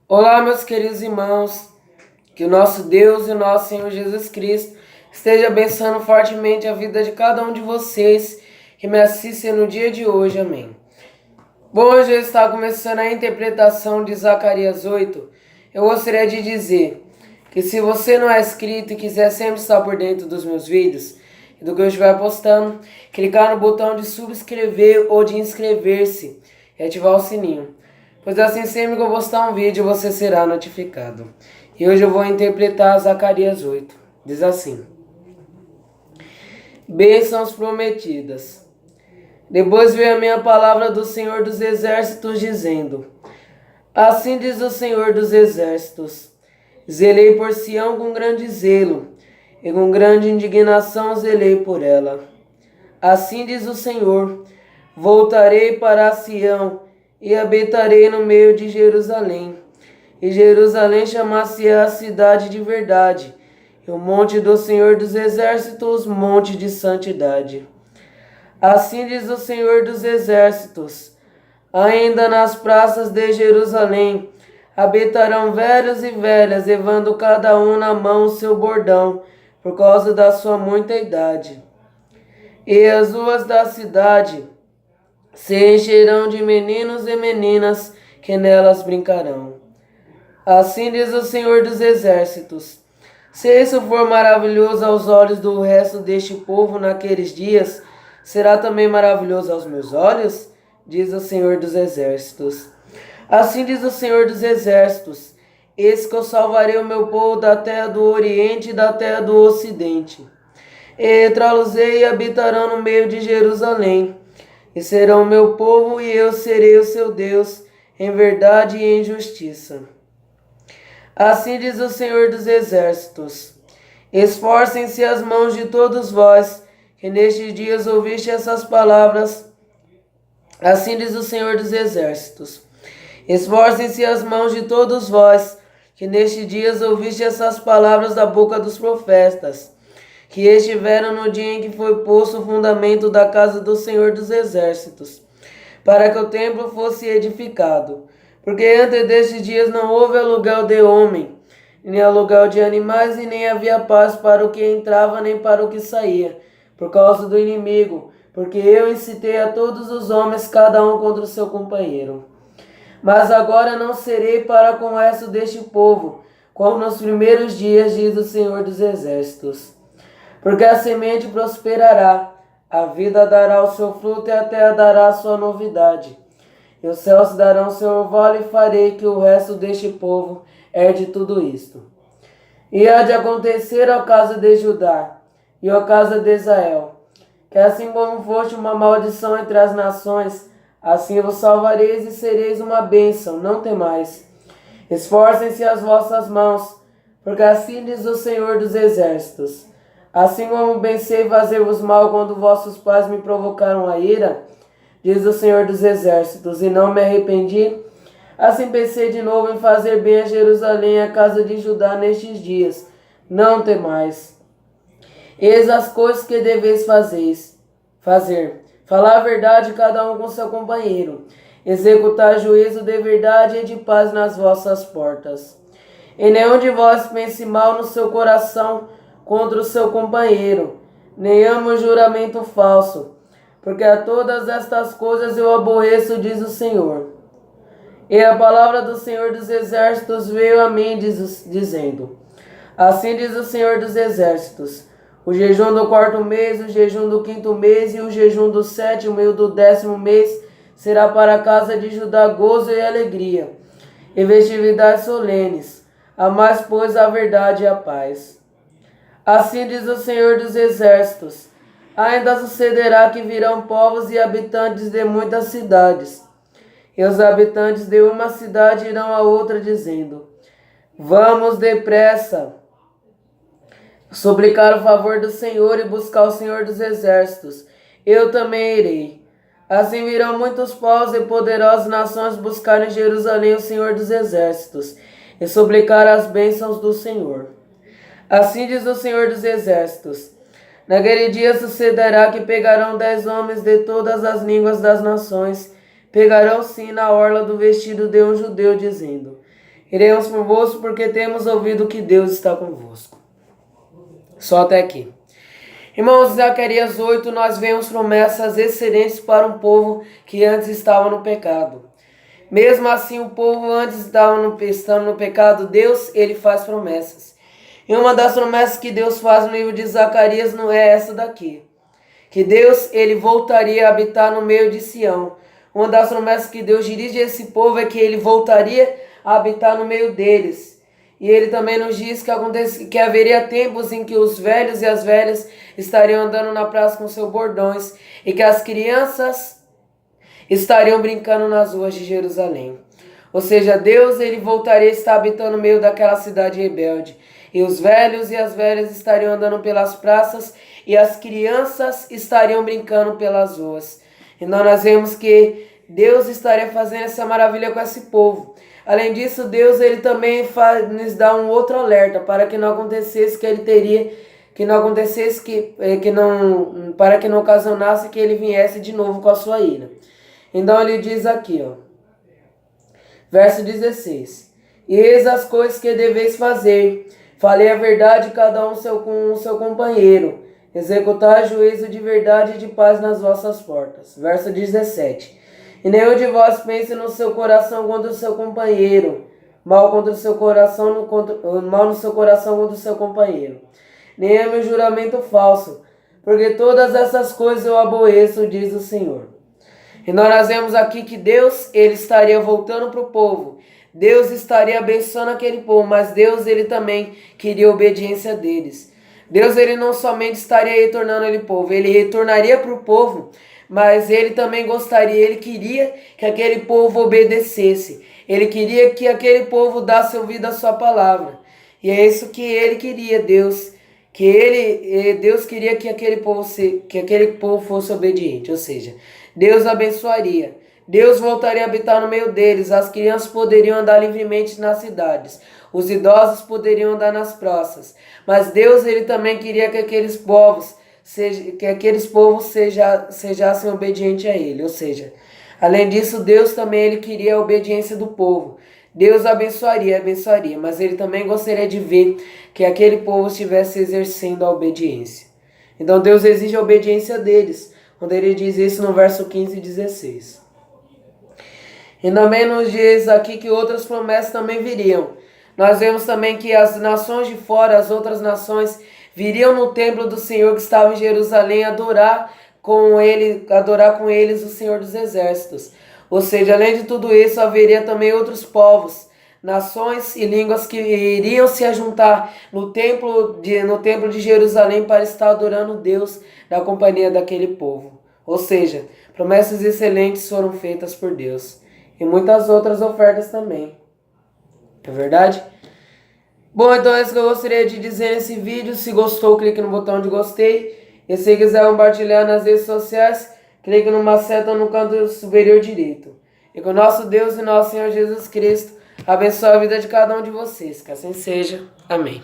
Olá, meus queridos irmãos, que o nosso Deus e o nosso Senhor Jesus Cristo esteja abençoando fortemente a vida de cada um de vocês que me assistem no dia de hoje, amém. Bom, hoje está começando a interpretação de Zacarias 8. Eu gostaria de dizer que se você não é inscrito e quiser sempre estar por dentro dos meus vídeos e do que eu estiver postando, clicar no botão de subscrever ou de inscrever-se e ativar o sininho, pois assim sempre que eu postar um vídeo você será notificado. E hoje eu vou interpretar Zacarias 8. Diz assim: Bênçãos prometidas. Depois veio a minha palavra do Senhor dos Exércitos, dizendo: Assim diz o Senhor dos Exércitos: Zelei por Sião com grande zelo, e com grande indignação zelei por ela. Assim diz o Senhor: Voltarei para Sião e habitarei no meio de Jerusalém. E Jerusalém chamar-se-á a cidade de verdade, e o monte do Senhor dos Exércitos, monte de santidade. Assim diz o Senhor dos Exércitos: Ainda nas praças de Jerusalém habitarão velhos e velhas, levando cada um na mão o seu bordão, por causa da sua muita idade. E as ruas da cidade se encherão de meninos e meninas que nelas brincarão. Assim diz o Senhor dos Exércitos: Se isso for maravilhoso aos olhos do resto deste povo naqueles dias, será também maravilhoso aos meus olhos? Diz o Senhor dos Exércitos. Assim diz o Senhor dos Exércitos: Eis que eu salvarei o meu povo da terra do Oriente e da terra do Ocidente. E trá-los-ei e habitarão no meio de Jerusalém. E serão meu povo, e eu serei o seu Deus, em verdade e em justiça. Assim diz o Senhor dos Exércitos: Esforcem-se as mãos de todos vós, que nestes dias ouviste essas palavras. Assim diz o Senhor dos Exércitos: Esforcem-se as mãos de todos vós, que nestes dias ouviste essas palavras da boca dos profetas, que estiveram no dia em que foi posto o fundamento da casa do Senhor dos Exércitos, para que o templo fosse edificado. Porque antes destes dias não houve aluguel de homem, nem aluguel de animais, e nem havia paz para o que entrava, nem para o que saía, por causa do inimigo, porque eu incitei a todos os homens, cada um contra o seu companheiro. Mas agora não serei para com o resto deste povo, como nos primeiros dias, diz o Senhor dos Exércitos. Porque a semente prosperará, a vida dará o seu fruto e a terra dará a sua novidade. E os céus darão seu orvalho e farei que o resto deste povo herde tudo isto. E há de acontecer ao caso de Judá e ao caso de Israel, que assim como foste uma maldição entre as nações, assim vos salvareis e sereis uma bênção, não temais. Esforcem-se as vossas mãos, porque assim diz o Senhor dos Exércitos. Assim como pensei fazer-vos mal quando vossos pais me provocaram a ira, diz o Senhor dos Exércitos, e não me arrependi, assim pensei de novo em fazer bem a Jerusalém e a casa de Judá nestes dias. Não temais. Eis as coisas que deveis fazer. Falar a verdade cada um com seu companheiro. Executar juízo de verdade e de paz nas vossas portas. E nenhum de vós pense mal no seu coração contra o seu companheiro, nem ame o juramento falso, porque a todas estas coisas eu aborreço, diz o Senhor. E a palavra do Senhor dos Exércitos veio a mim, dizendo: Assim diz o Senhor dos Exércitos: o jejum do quarto mês, o jejum do quinto mês e o jejum do sétimo e o do 10º mês será para a casa de Judá gozo e alegria, e festividades solenes. Amais, pois, a verdade e a paz. Assim diz o Senhor dos Exércitos: ainda sucederá que virão povos e habitantes de muitas cidades, e os habitantes de uma cidade irão a outra, dizendo: Vamos depressa suplicar o favor do Senhor e buscar o Senhor dos Exércitos. Eu também irei. Assim virão muitos povos e poderosas nações buscar em Jerusalém o Senhor dos Exércitos e suplicar as bênçãos do Senhor. Assim diz o Senhor dos Exércitos: naquele dia sucederá que pegarão 10 homens de todas as línguas das nações, pegarão sim na orla do vestido de um judeu, dizendo: Iremos convosco porque temos ouvido que Deus está convosco. Só até aqui. Irmãos, em Zacarias 8, nós vemos promessas excelentes para um povo que antes estava no pecado. Mesmo assim, o povo antes estando no pecado, Deus, ele faz promessas. E uma das promessas que Deus faz no livro de Zacarias não é essa daqui. Que Deus, ele voltaria a habitar no meio de Sião. Uma das promessas que Deus dirige a esse povo é que ele voltaria a habitar no meio deles. E ele também nos diz que haveria tempos em que os velhos e as velhas estariam andando na praça com seus bordões e que as crianças estariam brincando nas ruas de Jerusalém. Ou seja, Deus, ele voltaria a estar habitando no meio daquela cidade rebelde. E os velhos e as velhas estariam andando pelas praças e as crianças estariam brincando pelas ruas. Então nós vemos que Deus estaria fazendo essa maravilha com esse povo. Além disso, Deus, ele também nos dá um outro alerta para que não acontecesse para que não ocasionasse que ele viesse de novo com a sua ira. Então ele diz aqui, verso 16: E eis as coisas que deveis fazer, falei a verdade cada um com o seu companheiro, executai juízo de verdade e de paz nas vossas portas. Verso 17: E nenhum de vós pense no seu coração contra o seu companheiro, mal no seu coração contra o seu companheiro. Nem ame o juramento falso, porque todas essas coisas eu aborreço, diz o Senhor. E nós vemos aqui que Deus, ele estaria voltando para o povo. Deus estaria abençoando aquele povo, mas Deus, ele também queria a obediência deles. Deus, ele não somente estaria retornando ele povo, ele retornaria para o povo, mas ele também ele queria que aquele povo obedecesse. Ele queria que aquele povo desse ouvido à sua palavra. E é isso que ele queria, Deus. Deus queria que aquele povo fosse obediente, ou seja, Deus abençoaria. Deus voltaria a habitar no meio deles. As crianças poderiam andar livremente nas cidades. Os idosos poderiam andar nas praças. Mas Deus, ele também queria que aqueles povos sejassem obedientes a ele. Ou seja, além disso, Deus também ele queria a obediência do povo. Deus abençoaria, mas ele também gostaria de ver que aquele povo estivesse exercendo a obediência. Então Deus exige a obediência deles, quando ele diz isso no verso 15 e 16. E também nos diz aqui que outras promessas também viriam. Nós vemos também que as nações de fora, as outras nações, viriam no templo do Senhor que estava em Jerusalém adorar com eles o Senhor dos Exércitos. Ou seja, além de tudo isso, haveria também outros povos, nações e línguas que iriam se ajuntar no templo de Jerusalém para estar adorando Deus na companhia daquele povo. Ou seja, promessas excelentes foram feitas por Deus. E muitas outras ofertas também. É verdade? Bom, então é isso que eu gostaria de dizer nesse vídeo. Se gostou, clique no botão de gostei. E se quiser compartilhar nas redes sociais, clique numa seta no canto superior direito. E que o nosso Deus e nosso Senhor Jesus Cristo abençoe a vida de cada um de vocês. Que assim seja. Amém.